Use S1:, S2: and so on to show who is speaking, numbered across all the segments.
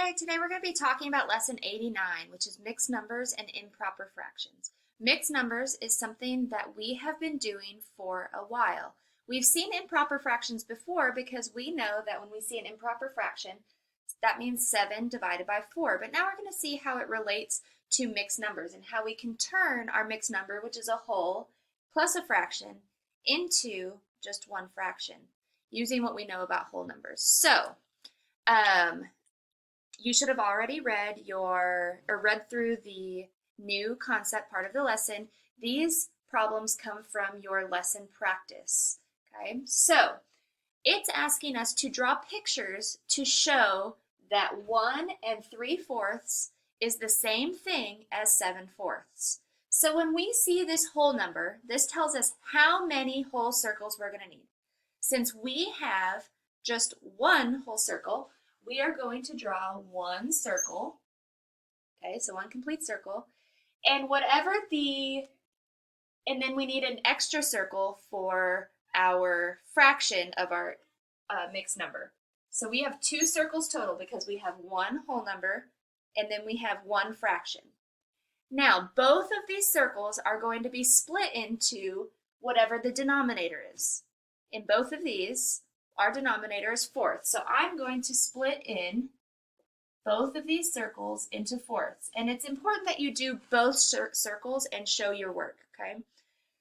S1: Hey, today we're going to be talking about lesson 89, which is mixed numbers and improper fractions. Mixed numbers is something that we have been doing for a while. We've seen improper fractions before because we know that when we see an improper fraction, that means 7 divided by 4. But now we're going to see how it relates to mixed numbers and how we can turn our mixed number, which is a whole plus a fraction, into just one fraction using what we know about whole numbers. So, you should have already read through the new concept part of the lesson. These problems come from your lesson practice. Okay, so it's asking us to draw pictures to show that 1 3/4 is the same thing as 7/4. So when we see this whole number, this tells us how many whole circles we're going to need. Since we have just one whole circle, we are going to draw one circle. Okay, so one complete circle. And then we need an extra circle for our fraction of our mixed number. So we have 2 circles total because we have one whole number and then we have one fraction. Now, both of these circles are going to be split into whatever the denominator is. In both of these, our denominator is fourths. So I'm going to split in both of these circles into fourths. And it's important that you do both circles and show your work, okay?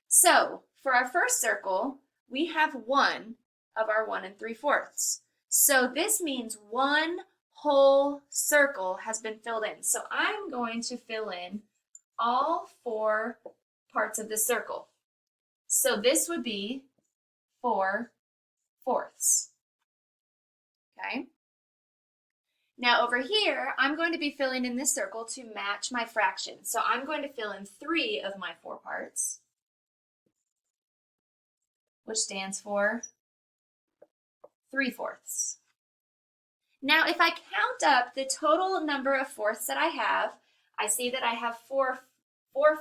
S1: So for our first circle, we have 1 of our 1 3/4. So this means one whole circle has been filled in. So I'm going to fill in all 4 parts of the circle. So this would be 4/4. Okay. Now over here, I'm going to be filling in this circle to match my fraction. So I'm going to fill in 3 of my 4 parts, which stands for 3/4. Now if I count up the total number of fourths that I have, I see that I have 4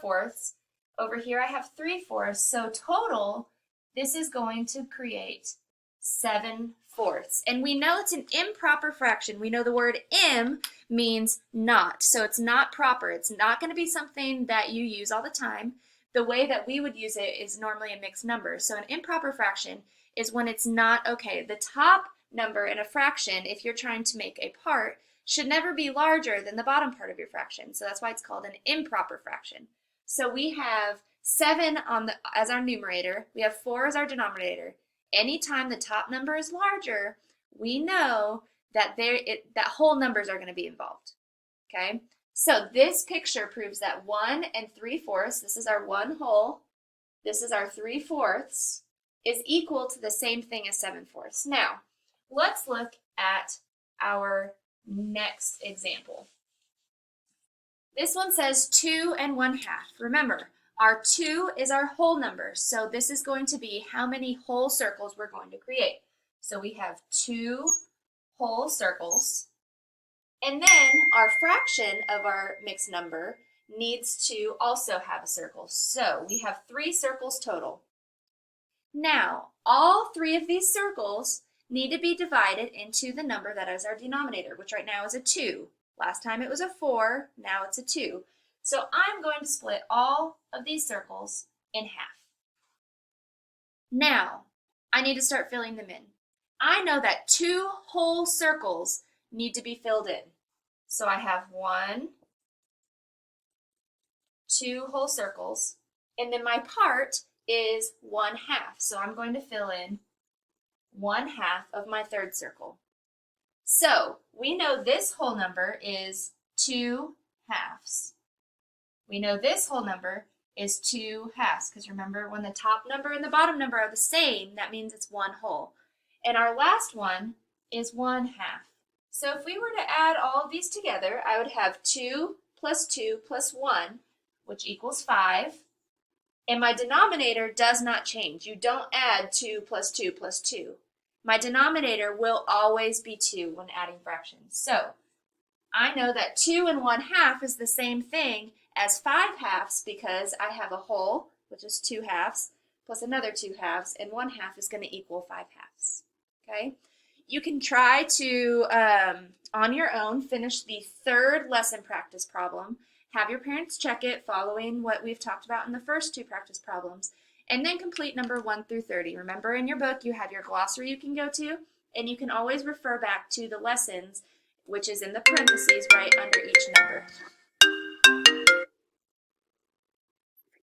S1: fourths. Over here I have 3/4. So total, this is going to create 7/4. And we know it's an improper fraction. We know the word im means not. So it's not proper. It's not going to be something that you use all the time. The way that we would use it is normally a mixed number. So an improper fraction is when it's not okay. The top number in a fraction, if you're trying to make a part, should never be larger than the bottom part of your fraction. So that's why it's called an improper fraction. So we have 7 as our numerator. We have 4 as our denominator. Anytime the top number is larger, we know that that whole numbers are going to be involved. Okay? So this picture proves that 1 3/4, this is our 1 whole, this is our 3/4, is equal to the same thing as 7/4. Now, let's look at our next example. This one says 2 1/2. Remember, our 2 is our whole number, so this is going to be how many whole circles we're going to create. So we have 2 whole circles, and then our fraction of our mixed number needs to also have a circle. So we have 3 circles total. Now, all 3 of these circles need to be divided into the number that is our denominator, which right now is a 2. Last time it was a 4, now it's a 2. So I'm going to split all of these circles in half. Now, I need to start filling them in. I know that 2 whole circles need to be filled in. So I have 2 whole circles, and then my part is 1/2. So I'm going to fill in 1/2 of my third circle. So we know this whole number is 2/2. We know this whole number is 2/2, because remember, when the top number and the bottom number are the same, that means it's one whole. And our last one is 1/2. So if we were to add all of these together, I would have 2 plus 2 plus 1, which equals 5. And my denominator does not change. You don't add 2 plus 2 plus 2. My denominator will always be 2 when adding fractions. So I know that 2 1/2 is the same thing as 5/2 because I have a whole, which is 2/2, plus another 2/2, and 1/2 is going to equal 5/2. Okay? You can try to, on your own, finish the third lesson practice problem. Have your parents check it following what we've talked about in the first two practice problems, and then complete number 1 through 30. Remember, in your book, you have your glossary you can go to, and you can always refer back to the lessons, which is in the parentheses right under each number.